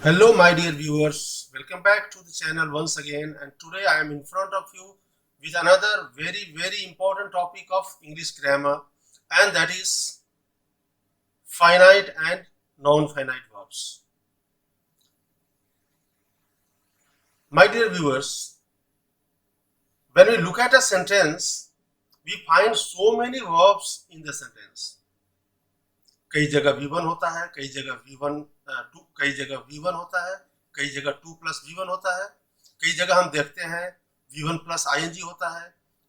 Hello, my dear viewers. Welcome back to the channel once again. And today I am in front of you with another very important topic of English grammar, and that is finite and non-finite verbs. My dear viewers, when we look at a sentence, we find so many verbs in the sentence. कई जगह V1 होता है, कई जगह कई जगह V1 होता है, कई जगह 2 प्लस V1 होता है, कई जगह हम देखते हैं V1 प्लस ing होता है,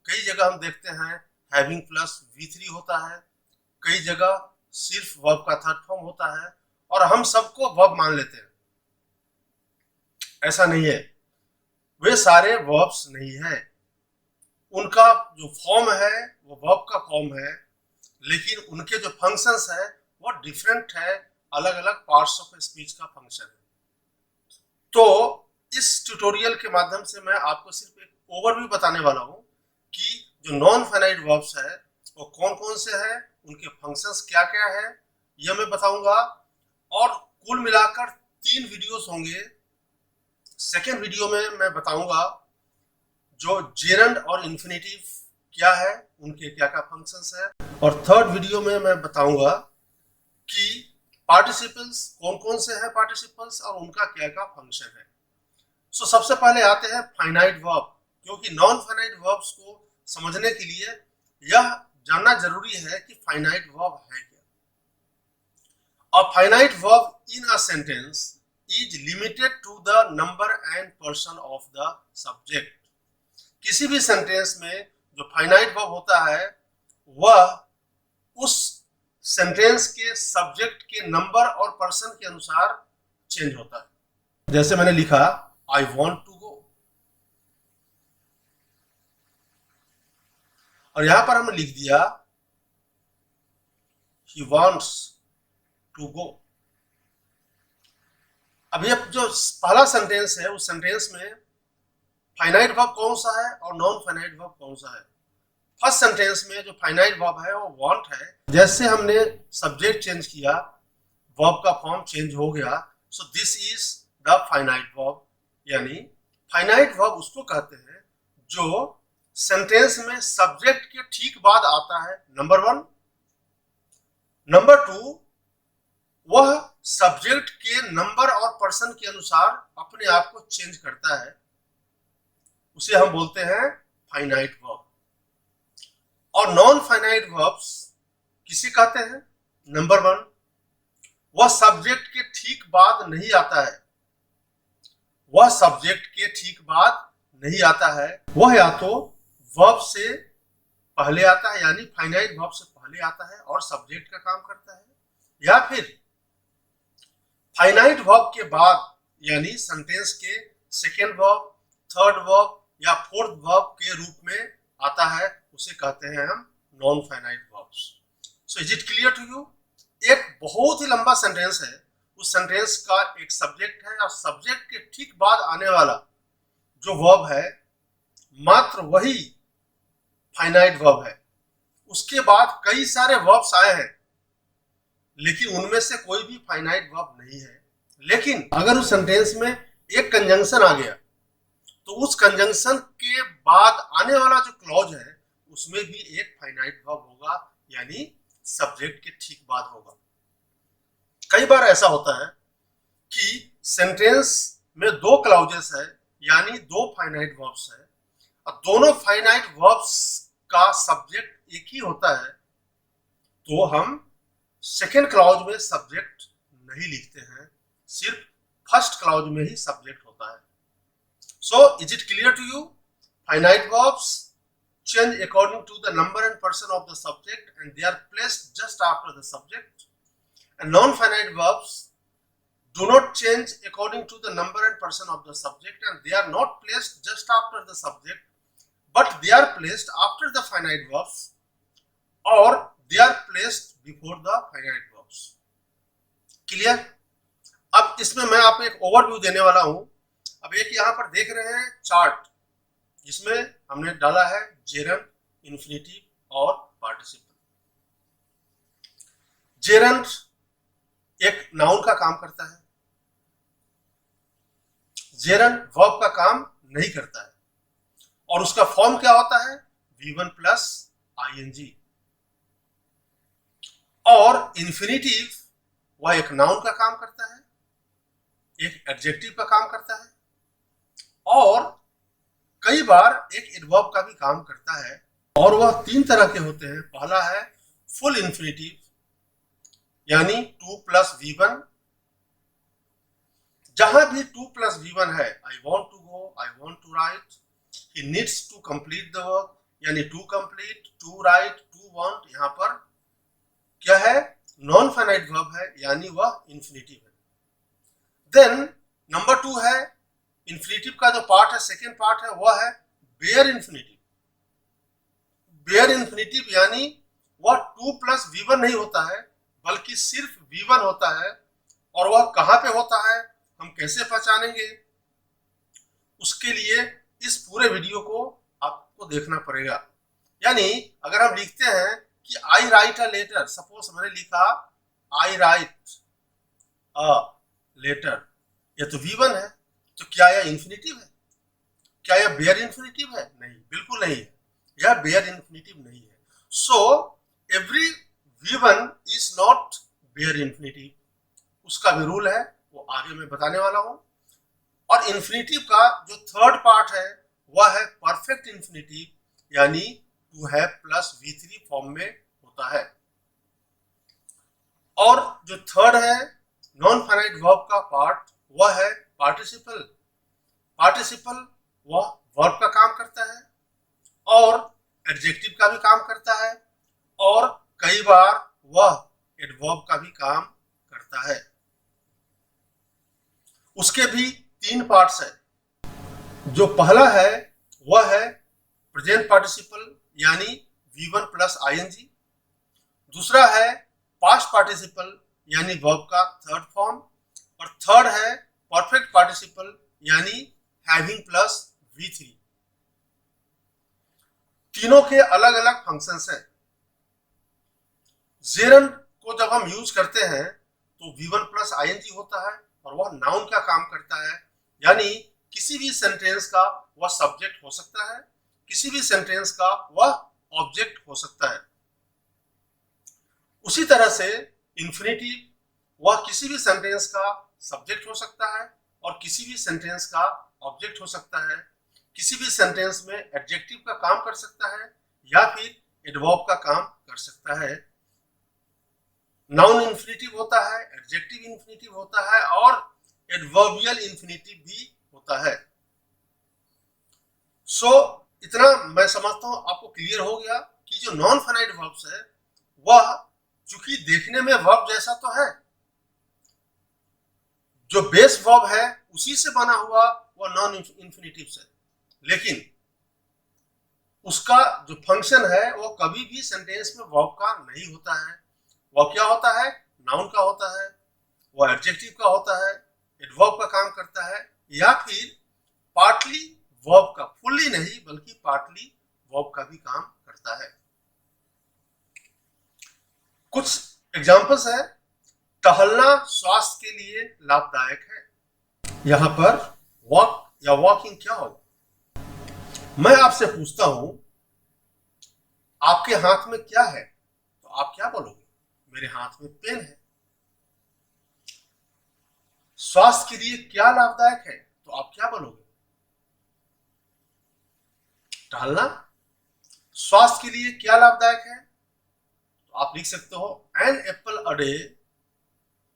कई जगह हम देखते हैं हैविंग प्लस V3 होता है, कई जगह सिर्फ वर्ब का थर्ड फॉर्म होता है और हम सबको वर्ब मान लेते हैं। ऐसा नहीं है, वे सारे वर्ब्स नहीं है, उनका जो फॉर्म है वो वर्ब का फॉर्म है, लेकिन उनके जो फंक्शंस है वो डिफरेंट है, अलग अलग पार्ट्स ऑफ स्पीच का फंक्शन है। तो इस ट्यूटोरियल के माध्यम से मैं आपको सिर्फ एक ओवरव्यू बताने वाला हूं कि जो नॉन फाइनाइट वर्ब्स है वो कौन कौन से हैं, उनके फंक्शंस क्या क्या है, यह मैं बताऊंगा। और कुल मिलाकर 3 वीडियोस होंगे। सेकेंड वीडियो में मैं बताऊंगा जो जेरंड और इन्फिनेटिव क्या है, उनके क्या क्या फंक्शंस है, और थर्ड वीडियो में मैं बताऊंगा कि पार्टिसिपल्स कौन कौन से हैं पार्टिसिपल्स और उनका क्या क्या फंक्शन है। सो सबसे पहले आते हैं फाइनाइट वर्ब, क्योंकि नॉन फाइनाइट वर्ब्स को समझने के लिए यह जानना जरूरी है कि फाइनाइट वर्ब है क्या। A finite verb in a sentence is limited to the number and person of the subject. किसी भी सेंटेंस में जो फाइनाइट वर्ब होता है वह उस सेंटेंस के सब्जेक्ट के नंबर और पर्सन के अनुसार चेंज होता है। जैसे मैंने लिखा आई वॉन्ट टू गो, और यहां पर हमने लिख दिया ही वॉन्ट्स टू गो। अब ये जो पहला सेंटेंस है उस सेंटेंस में फाइनाइट वर्ब कौन सा है और नॉन फाइनाइट वर्ब कौन सा है। फर्स्ट सेंटेंस में जो फाइनाइट वर्ब है वो वांट है। जैसे हमने सब्जेक्ट चेंज किया, वर्ब का फॉर्म चेंज हो गया, so this is the finite verb. यानी फाइनाइट वर्ब उसको कहते हैं जो सेंटेंस में सब्जेक्ट के ठीक बाद आता है, नंबर 1। नंबर 2, वह सब्जेक्ट के नंबर और पर्सन के अनुसार अपने आप को चेंज करता है, उसे हम बोलते हैं फाइनाइट वर्ब। और नॉन फाइनाइट वर्ब्स किसे कहते हैं? नंबर 1, वह सब्जेक्ट के ठीक बाद नहीं आता है, वह सब्जेक्ट के ठीक बाद नहीं आता है, वह या तो वर्ब से पहले आता है, यानी फाइनाइट वर्ब से पहले आता है और सब्जेक्ट का काम करता है, या फिर फाइनाइट वर्ब के बाद यानी सेंटेंस के सेकेंड वर्ब, थर्ड वर्ब या फोर्थ वर्ब के रूप में आता है, उसे कहते हैं हम non finite verbs. So is it clear to you? एक बहुत ही लंबा सेंटेंस है, उस सेंटेंस का एक सब्जेक्ट है और सब्जेक्ट के ठीक बाद आने वाला जो वर्ब है मात्र वही फाइनाइट वर्ब है। उसके बाद कई सारे वर्ब्स आए हैं, लेकिन उनमें से कोई भी फाइनाइट वर्ब नहीं है। लेकिन अगर उस सेंटेंस में एक कंजंक्शन आ गया तो उस कंजंक्शन के बाद आने वाला जो क्लॉज है उसमें भी एक फाइनाइट वर्ब होगा, यानी सब्जेक्ट के ठीक बाद होगा। कई बार ऐसा होता है कि सेंटेंस में 2 क्लॉजेस है, यानी 2 फाइनाइट वर्ब्स है, और दोनों फाइनाइट वर्ब्स का सब्जेक्ट एक ही होता है, तो हम सेकेंड क्लॉज में सब्जेक्ट नहीं लिखते हैं, सिर्फ फर्स्ट क्लॉज में ही सब्जेक्ट होता है। So, is it clear to you? Finite verbs change according to the number and person of the subject, and they are placed just after the subject. And non-finite verbs do not change according to the number and person of the subject, and they are not placed just after the subject, but they are placed after the finite verbs, or they are placed before the finite verbs. Clear? अब इसमें मैं आपको एक overview देने वाला हूं। अब एक यहां पर देख रहे हैं चार्ट, जिसमें हमने डाला है जेरंड, इन्फिनेटिव और पार्टिसिपल। जेरंड एक नाउन का काम करता है, जेरन वर्ब का काम नहीं करता है और उसका फॉर्म क्या होता है, V1 प्लस ING। और इन्फिनिटिव वह एक नाउन का काम करता है, एक एडजेक्टिव का काम करता है और कई बार एक एडवर्ब का भी काम करता है। और वह तीन तरह के होते हैं। पहला है फुल इन्फिनिटिव यानी 2 प्लस V1। जहां भी 2 प्लस V1 है, I want to go, I want to write, he needs to complete the work यानी to complete, to write, to want, यहाँ पर क्या है, नॉन फाइनाइट वर्ब है यानी वह इन्फिनिटिव है। देन नंबर 2 है इन्फिनिटिव का जो पार्ट है, सेकेंड पार्ट है, वह है बेयर इन्फिनिटिव। बेयर इन्फिनिटिव यानी वह 2 प्लस V1 नहीं होता है बल्कि सिर्फ V1 होता है। और वह कहां पे होता है, हम कैसे पहचानेंगे, उसके लिए इस पूरे वीडियो को आपको देखना पड़ेगा। यानी अगर हम लिखते हैं कि आई राइट अ लेटर, सपोज मैंने लिखा आई राइट अ लेटर, यह तो V1 है, तो क्या यह इन्फिनिटिव है? क्या यह बेयर इन्फिनिटिव है? नहीं, बिल्कुल नहीं है, यह बेयर इन्फिनिटिव नहीं है। So every V1 is not bare infinitive. उसका भी रूल है, वो आगे मैं बताने वाला हूं। और इन्फिनिटिव का जो थर्ड पार्ट है वह है परफेक्ट इन्फिनिटिव यानी to have plus V3 form में होता है। और जो थर्ड है नॉन फाइनाइट वर्ब का पार्ट वह है पार्टिसिपल। पार्टिसिपल वह वर्ब का काम करता है और एडजेक्टिव का भी काम करता है और कई बार वह एडवर्ब का भी काम करता है। उसके भी 3 पार्ट्स है। जो पहला है वह है प्रेजेंट पार्टिसिपल यानी V1 प्लस ING। दूसरा है पास्ट पार्टिसिपल यानी वर्ब का थर्ड फॉर्म। और थर्ड है परफेक्ट पार्टिसिपल यानी हैविंग प्लस V3। तीनों के अलग अलग फंक्शंस हैं। जेरन को जब हम यूज करते हैं तो V1 प्लस ING होता है और वह नाउन का काम करता है यानी किसी भी सेंटेंस का वह सब्जेक्ट हो सकता है, किसी भी सेंटेंस का वह ऑब्जेक्ट हो सकता है। उसी तरह से इन्फिनिटिव वह किसी भी सेंटेंस का सब्जेक्ट हो सकता है और किसी भी सेंटेंस का ऑब्जेक्ट हो सकता है, किसी भी सेंटेंस में एडजेक्टिव का काम कर सकता है या फिर एडवर्ब का काम कर सकता है। नाउन इन्फिनिटिव होता है, एडजेक्टिव इन्फिनिटिव होता है और एडवर्बियल इन्फिनिटिव भी होता है। सो इतना मैं समझता हूं आपको क्लियर हो गया कि जो नॉन फाइनाइट वर्ब्स है वह चूंकि देखने में वर्ब जैसा तो है, जो बेस वर्ब है उसी से बना हुआ वह नॉन इन्फिनिटिव है, लेकिन उसका जो फंक्शन है वो कभी भी सेंटेंस में वर्ब का नहीं होता है। वह क्या होता है, नाउन का होता है, वह एडजेक्टिव का होता है, एडवर्ब का काम करता है या फिर पार्टली वर्ब का, फुल्ली नहीं बल्कि पार्टली वर्ब का भी काम करता है। कुछ एग्जांपल्स है। टहलना स्वास्थ्य के लिए लाभदायक है। यहां पर वॉक या वॉकिंग क्या होगा, मैं आपसे पूछता हूं आपके हाथ में क्या है तो आप क्या बोलोगे, मेरे हाथ में पेन है। स्वास्थ्य के लिए क्या लाभदायक है तो आप क्या बोलोगे, टहलना। स्वास्थ्य के लिए क्या लाभदायक है तो आप लिख सकते हो an apple a day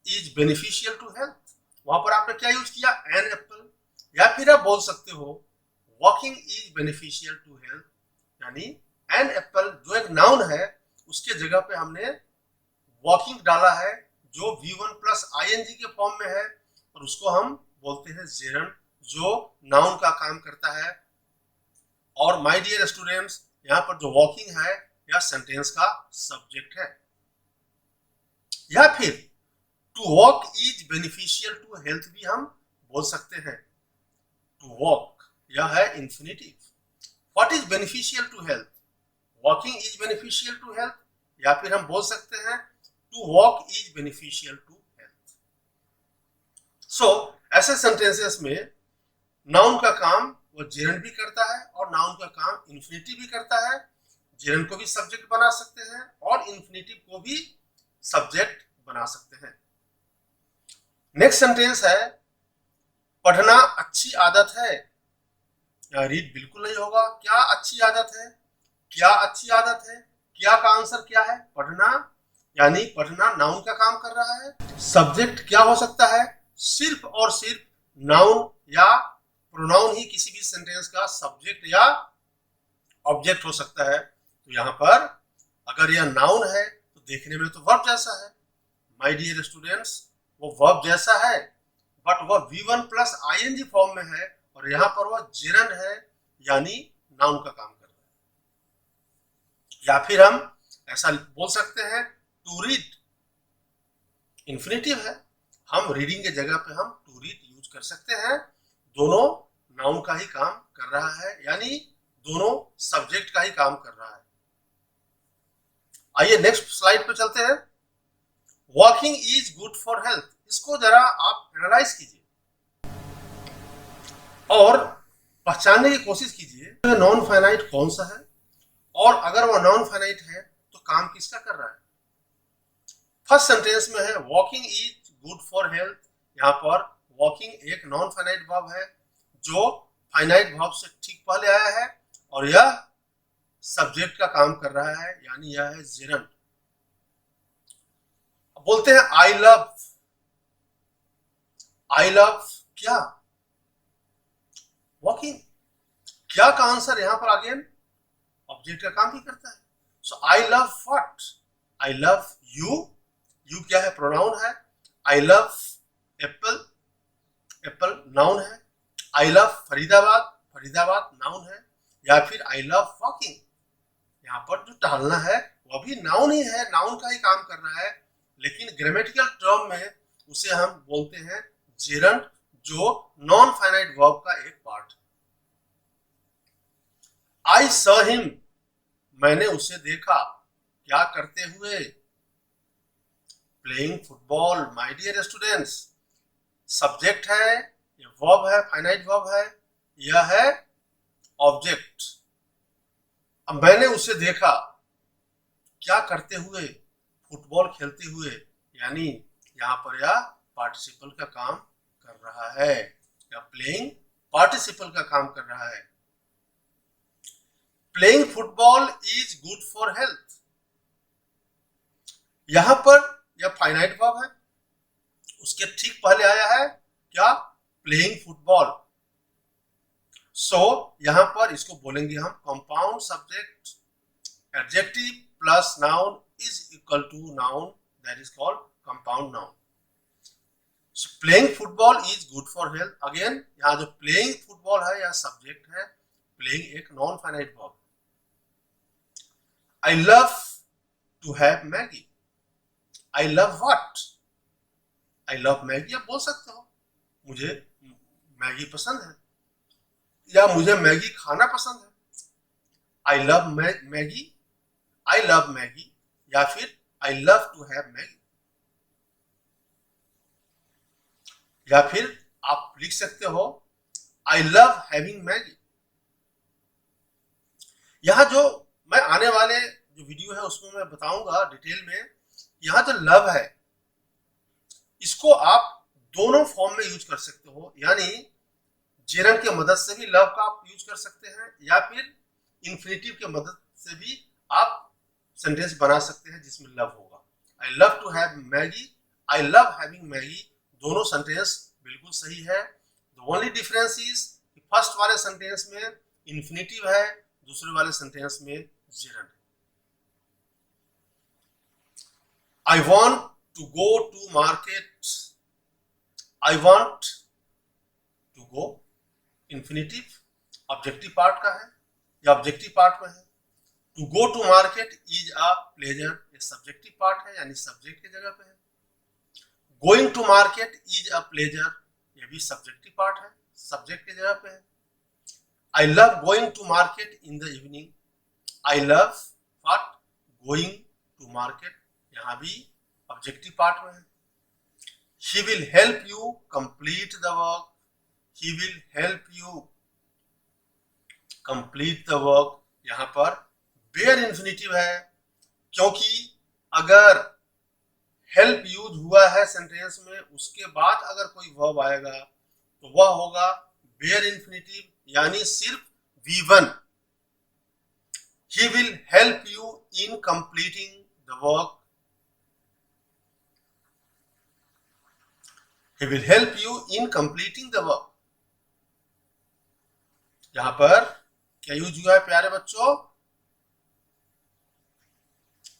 is beneficial to health. वहां पर आपने क्या यूज किया, एन एप्पल। या फिर आप बोल सकते हो walking is beneficial to health यानी एन एप्पल जो एक नाउन है उसके जगह पे हमने वॉकिंग डाला है जो V1 प्लस ING के फॉर्म में है और उसको हम बोलते हैं जेरन जो नाउन का काम करता है। और माय डियर स्टूडेंट्स, यहाँ पर जो वॉकिंग है यह सेंटेंस का सब्जेक्ट है। या फिर to walk is beneficial to health भी हम बोल सकते हैं। टू वॉक यह है infinitive. What is beneficial to health, walking is beneficial to health. या फिर हम बोल सकते हैं to walk is beneficial to health. So ऐसे सेंटेंसेस में नाउन का काम वो जेरंड भी करता है और नाउन का काम इन्फिनेटिव भी करता है। जेरंड को भी सब्जेक्ट बना सकते हैं और इन्फिनेटिव को भी सब्जेक्ट बना सकते हैं। नेक्स्ट सेंटेंस है, पढ़ना अच्छी आदत है। रीड बिल्कुल नहीं होगा। क्या अच्छी आदत है? क्या अच्छी आदत है? क्या का आंसर क्या है? पढ़ना, यानी पढ़ना नाउन का काम कर रहा है। सब्जेक्ट क्या हो सकता है? सिर्फ और सिर्फ नाउन या प्रोनाउन ही किसी भी सेंटेंस का सब्जेक्ट या ऑब्जेक्ट हो सकता है। तो यहाँ पर अगर यह नाउन है तो देखने में तो वर्ब जैसा है। माय डियर स्टूडेंट्स, वो वर्ब जैसा है बट वह V1 प्लस ing फॉर्म में है और यहाँ पर वह जेरंड है, यानी नाउन का काम कर रहा है। या फिर हम ऐसा बोल सकते हैं, टू रीड इन्फिनेटिव है, हम रीडिंग के जगह पे हम टू रीड यूज कर सकते हैं। दोनों नाउन का ही काम कर रहा है, यानी दोनों सब्जेक्ट का ही काम कर रहा है। आइए नेक्स्ट स्लाइड पे चलते हैं। Walking is good for health, इसको जरा आप एनालाइज कीजिए और पहचानने की कोशिश कीजिए नॉन फाइनाइट कौन सा है, और अगर वह नॉन फाइनाइट है तो काम किसका कर रहा है। फर्स्ट सेंटेंस में है walking is good for health. यहाँ पर वॉकिंग एक नॉन फाइनाइट वर्ब है जो फाइनाइट वर्ब से ठीक पहले आया है और यह सब्जेक्ट का काम कर रहा है, यानी यह है जेरंड। बोलते हैं आई लव। आई लव क्या? वॉकिंग। क्या का आंसर यहाँ पर अगेन ऑब्जेक्ट का काम ही करता है। So I love what? I love you. You क्या है? प्रोनाउन है। I love apple. Apple noun है। I love Faridabad. Faridabad noun है। या फिर आई लव वॉकिंग, यहाँ पर जो टहलना है वह भी नाउन ही है, नाउन का ही काम कर रहा है, लेकिन ग्रामेटिकल टर्म में उसे हम बोलते हैं जेरंड, जो नॉन फाइनाइट वर्ब का एक पार्ट है। आई सॉ हिम, मैंने उसे देखा। क्या करते हुए? Playing football. My dear students, subject है, ये वर्ब है, फाइनाइट वर्ब है, यह है ऑब्जेक्ट। अब मैंने उसे देखा क्या करते हुए? फुटबॉल खेलते हुए, यानी यहाँ पर यह पार्टिसिपल का काम कर रहा है, या प्लेइंग पार्टिसिपल का काम कर रहा है। Playing football is good for health, यहां पर यह फाइनाइट वर्ब है, उसके ठीक पहले आया है क्या? Playing football. सो यहां पर इसको बोलेंगे हम compound subject adjective plus noun is equal to noun, that is called compound noun. So, playing football is good for health. Again यहाँ जो प्लेइंग फुटबॉल है यह सब्जेक्ट है, प्लेइंग एक non finite verb. I love to have Maggie. I love what? I love Maggie आप बोल सकते हो, मुझे मैगी पसंद है, या मुझे मैगी खाना पसंद है। I love Maggie, I love Maggie, या फिर I love to have Maggie। या फिर आप लिख सकते हो आई लव हैविंग मैगी। यहां जो मैं आने वाले जो वीडियो है उसमें मैं बताऊंगा डिटेल में, यहां जो लव है इसको आप दोनों फॉर्म में यूज कर सकते हो, यानी जेरंड की मदद से भी लव का आप यूज कर सकते हैं, या फिर इन्फिनेटिव की मदद से भी आप सेंटेंस बना सकते हैं जिसमें लव होगा। I love to have Maggi, I love having Maggi, दोनोट सेंटेंस बिल्कुल सही है। The only difference is first वाले सेंटेंस में इन्फिनेटिव है, दूसरे वाले सेंटेंस में जेरंड है। I want to go to market. I want to go infinitive objective part का है या ऑब्जेक्टिव पार्ट में है। To go to market is a pleasure, ये सब्जेक्टिव पार्ट है, यानी सब्जेक्ट की जगह पे है। Going to market is a pleasure, ये भी सब्जेक्टिव पार्ट है, सब्जेक्ट की जगह पे है। I love going to market in the evening. I love what? Going to market, यहाँ भी ऑब्जेक्टिव पार्ट में है। He will help you complete the work, he will help you complete the work। यहां पर बेयर इंफिनिटिव है, क्योंकि अगर help use हुआ है सेंटेंस में, उसके बाद अगर कोई वर्ब आएगा तो वह होगा बेयर इंफिनिटिव, यानी सिर्फ V1। He will help you in completing the work। He will help you in completing the work। यहां पर क्या यूज हुआ है प्यारे बच्चों?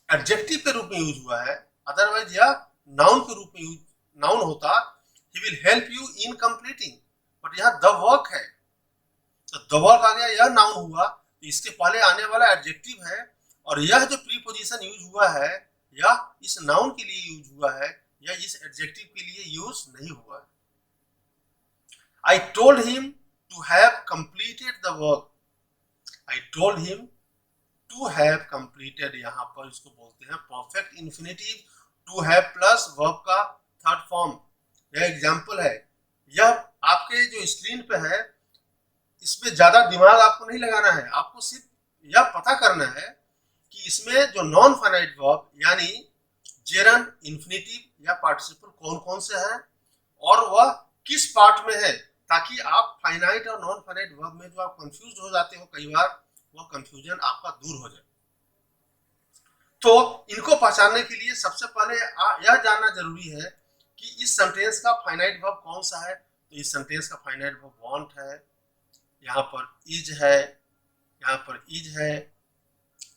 एडजेक्टिव के रूप में यूज हुआ है, अदरवाइज यह नाउन के रूप में यूज, नाउन होता he will help you in completing, but यह द वर्क है, तो द वर्क आ गया, यह नाउन हुआ, तो इसके पहले आने वाला एडजेक्टिव है, और यह जो प्रीपोजिशन यूज हुआ है यह इस नाउन के लिए यूज हुआ है, या इस एडजेक्टिव के लिए यूज नहीं हुआ है। I told him to have completed the work। I told him to have completed, यहाँ पर इसको बोलते हैं perfect infinitive, to have plus verb का थर्ड फॉर्म। यह एग्जाम्पल है, यह आपके जो स्क्रीन पे है इसमें ज्यादा दिमाग आपको नहीं लगाना है, आपको सिर्फ यह पता करना है कि इसमें जो नॉन फाइनाइट वर्ब यानी जेरन, इन्फिनिटिव या पार्टिसिपल कौन कौन से हैं और वह किस पार्ट में है, ताकि आप फाइनाइट और नॉन फाइनाइट वर्ब में जो आप कंफ्यूज हो जाते हो कई बार, वह कंफ्यूजन आपका दूर हो जाए। तो इनको पहचानने के लिए सबसे पहले यह जानना जरूरी है कि इस सेंटेंस का फाइनाइट वर्ब कौन सा है। तो इस सेंटेंस का फाइनाइट वर्ब वांट है, यहाँ पर इज है, यहाँ पर इज है,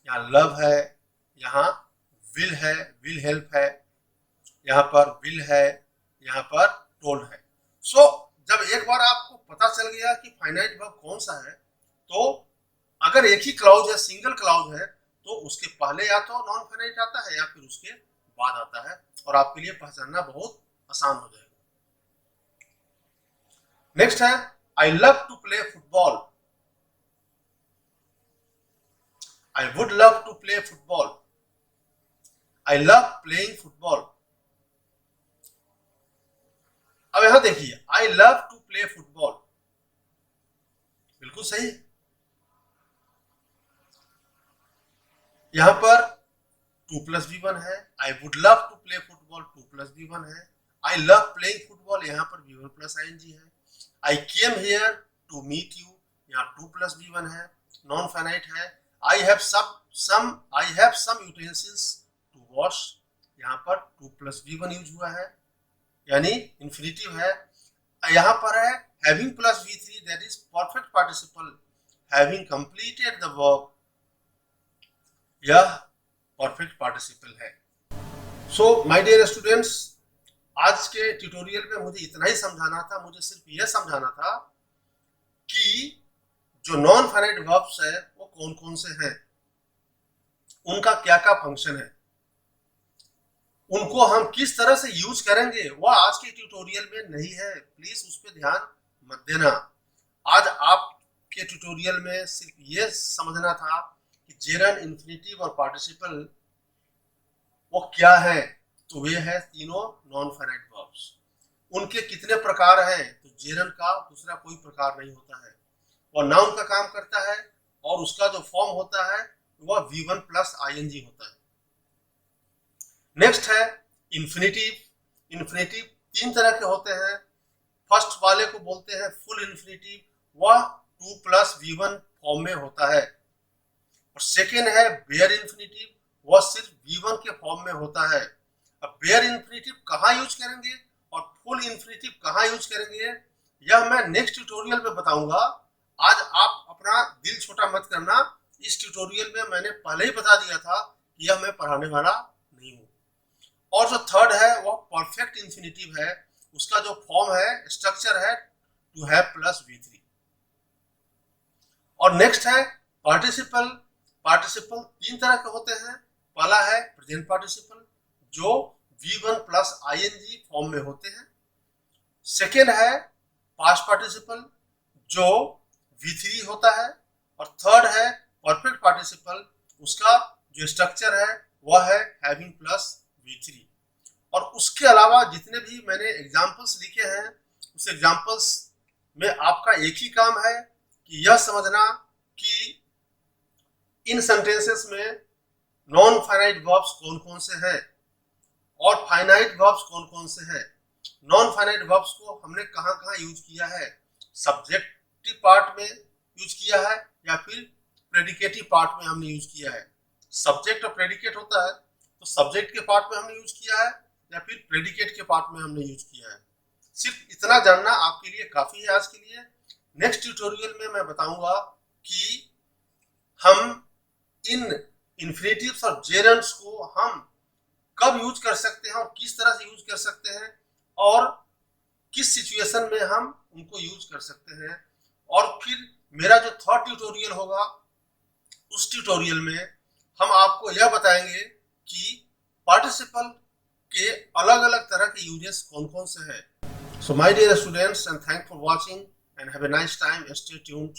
यहाँ लव है, यहाँ विल है, विल हेल्प है, यहाँ पर विल है, यहाँ पर टोल्ड है। सो जब एक बार आपको पता चल गया कि फाइनाइट वर्ब कौन सा है, तो अगर एक ही क्लाउज है, सिंगल क्लाउज है, तो उसके पहले या तो नॉन फाइनाइट आता है या फिर उसके बाद आता है, और आपके लिए पहचानना बहुत आसान हो जाएगा। नेक्स्ट है I love to play football. I would love to play football। I love playing football। अब यहां देखिए, I love to play football, बिल्कुल सही। यहां पर 2 + V1 है, I would love to play football 2 + V1 है, I love playing football यहां पर V1 + ing है, I came here to meet you यहां 2 + V1 है, नॉन फाइनाइट है। I have some utensils to wash यहाँ पर 2 + V1 यूज हुआ है, यानी इंफिनिटिव है। यहाँ पर है having + V3, that is perfect participle, having completed the work, यह परफेक्ट पार्टिसिपल है। सो माय डियर स्टूडेंट्स, आज के ट्यूटोरियल में मुझे इतना ही समझाना था, मुझे सिर्फ यह समझाना था कि जो नॉन फाइनाइट वर्ब्स है वो कौन कौन से हैं, उनका क्या क्या फंक्शन है, उनको हम किस तरह से यूज करेंगे, वह आज के ट्यूटोरियल में नहीं है, प्लीज उस पर ध्यान मत देना। आज आपके ट्यूटोरियल में सिर्फ ये समझना था कि जेरन, इन्फिनिटिव और पार्टिसिपल वो क्या है। तो वे है तीनों नॉन फाइनाइट वर्ब्स। उनके कितने प्रकार हैं, तो जेरन का दूसरा कोई प्रकार नहीं होता है, वह नाउन का काम करता है और उसका जो फॉर्म होता है वह V1 + ing होता है। नेक्स्ट है इन्फिनिटिव। इन्फिनिटिव 3 तरह के होते हैं। फर्स्ट वाले को बोलते हैं फुल इन्फिनिटिव, वह 2 + V1 फॉर्म में होता है। और सेकेंड है बेयर इन्फिनिटिव, वह सिर्फ V1 के फॉर्म में होता है। अब बेयर इन्फिनिटिव कहाँ यूज करेंगे और फुल इन्फिनिटिव कहाँ यूज करेंगे, यह मैं नेक्स्ट ट्यूटोरियल में बताऊंगा। आज आप अपना दिल छोटा मत करना, इस ट्यूटोरियल में मैंने पहले ही बता दिया था कि यह मैं पढ़ाने वाला नहीं हूँ। और जो थर्ड है वह परफेक्ट इन्फिनिटिव है, उसका जो फॉर्म है, स्ट्रक्चर है टू हैव + V3। और नेक्स्ट है पार्टिसिपल। पार्टिसिपल 3 तरह के होते हैं। पहला है प्रेजेंट पार्टिसिपल, जो V1 + ing फॉर्म में होते हैं। सेकेंड है पास्ट पार्टिसिपल, जो V3 होता है। और थर्ड है परफेक्ट पार्टिसिपल, उसका जो स्ट्रक्चर है वह है हैविंग + V3। और उसके अलावा जितने भी मैंने एग्जाम्पल्स लिखे हैं, उस एग्जाम्पल्स में आपका एक ही काम है कि यह समझना कि इन सेंटेंसेस में नॉन फाइनाइट वर्ब्स कौन कौन से हैं और फाइनाइट वर्ब्स कौन कौन से हैं। नॉन फाइनाइट वर्ब्स को हमने कहाँ कहाँ यूज किया है, सब्जेक्टिव पार्ट में यूज किया है या फिर प्रेडिकेटिव पार्ट में हमने यूज किया है। सब्जेक्ट और प्रेडिकेट होता है तो सब्जेक्ट के पार्ट में हमने यूज किया है या फिर प्रेडिकेट के पार्ट में हमने यूज किया है। सिर्फ इतना जानना आपके लिए काफी है आज के लिए। नेक्स्ट ट्यूटोरियल में मैं बताऊंगा कि हम इन इन्फिनेटिव्स और जेरंड्स को हम कब यूज कर सकते हैं और किस तरह से यूज कर सकते हैं और किस सिचुएशन में हम उनको यूज कर सकते हैं। और फिर मेरा जो थर्ड ट्यूटोरियल होगा उस ट्यूटोरियल में हम आपको यह बताएंगे कि पार्टिसिपल के अलग अलग तरह के यूजेस कौन कौन से हैं। So my dear students, and thanks for watching and have a nice time. Stay tuned.